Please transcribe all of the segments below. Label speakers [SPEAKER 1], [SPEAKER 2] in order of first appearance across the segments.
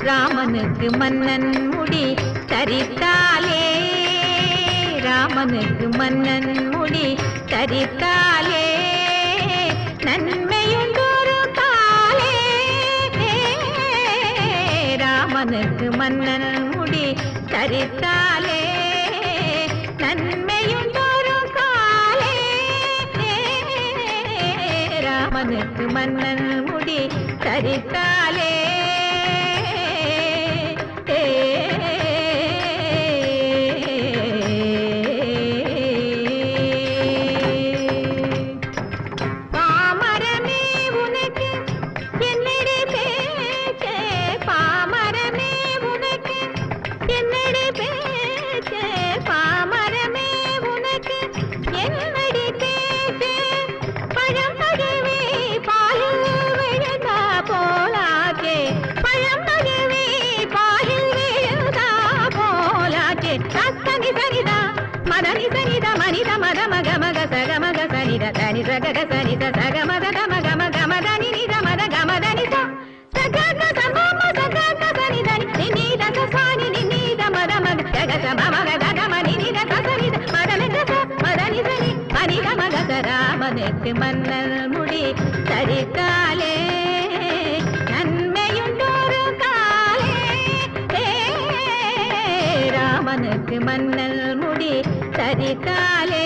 [SPEAKER 1] ராமனுக்கு மன்னன் முடி தரித்தாலே ராமனுக்கு மன்னன் முடி தரித்தாலே நன்மையுண்டொரு காலே ராமனுக்கு மன்னன் முடி தரித்தாலே நன்மையுண்டொரு காலே ராமனுக்கு மன்னன் முடி தரித்தாலே மதனி சனித மனித மத மக மக சக மக சனித தனி சக சனித சக மத தம கம கமதனி நித மத கமதனி சக சமம சக சனிதனி நினித சானி நினித மத மக சக சமம கத மனி நித சனித மதனி மதனி சனி மனித மக ராமனுக்கு மன்னன் முடி தரித்தாலே நன்மையுண்டொரு காலே ராமனுக்கு மன்னன் முடி தரித்தாலே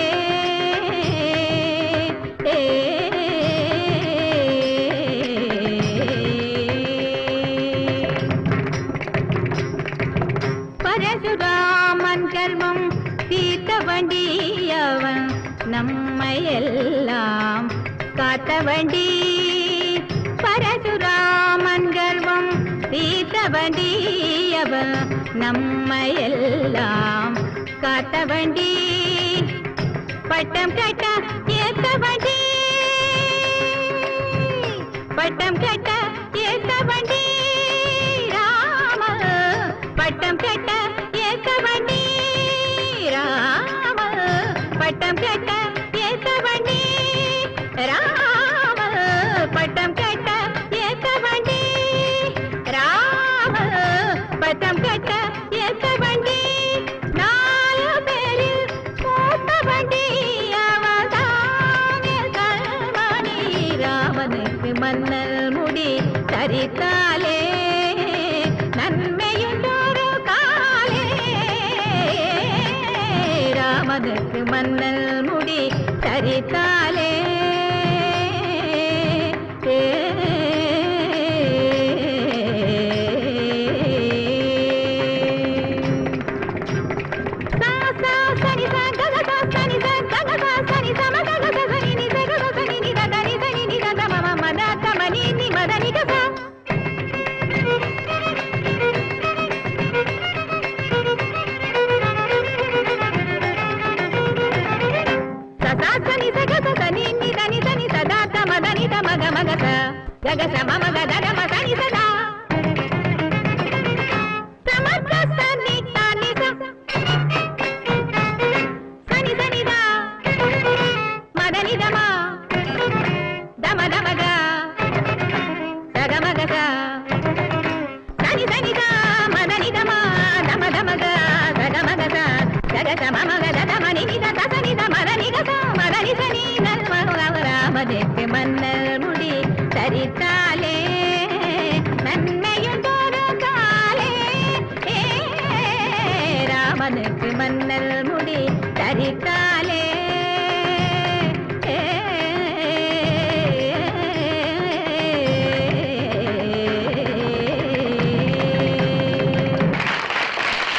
[SPEAKER 1] பரசுராமன் கர்மம் தீர்த்த வண்டியவன் நம்மையெல்லாம் காத்த வண்டி பரசுராமன் கர்வம் தீர்த்த வண்டியவன் நம்மையெல்லாம் காத்த வண்டி பட்டம் கட்ட ஏத்த வண்டி பட்டம் கட்ட ஏத்த வண்டி ராம பட்டம் கட்ட ஏத்த வண்டி ராம பட்டம் கட்ட ஏத்த வண்டி ராம பட்டம் கட்ட ஏத்த வண்டி ராம பட்டம் கட்ட ஏத்த வண்டி மன்னல் முடி தரித்தாலே நன்மையுண்டொரு காலே ராமனுக்கு மன்னல் முடி தரித்தாலே గగ సమమ గద మదని సదా సమర్థ సని తాని సని సని దా మదని దమ దమ దమ గా గగ మగ గా సని సని దా మదని దమ దమ దమ గా గగ మగ గా గగ సమమ గద మని నిద సని ద మదని గ మదని సని నల్మ రామదేవి మన్నల్ ముడి தரித்தாலே நன்மையுண்டொரு காலே ராமனுக்கு மன்னல் முடி தரித்தாலே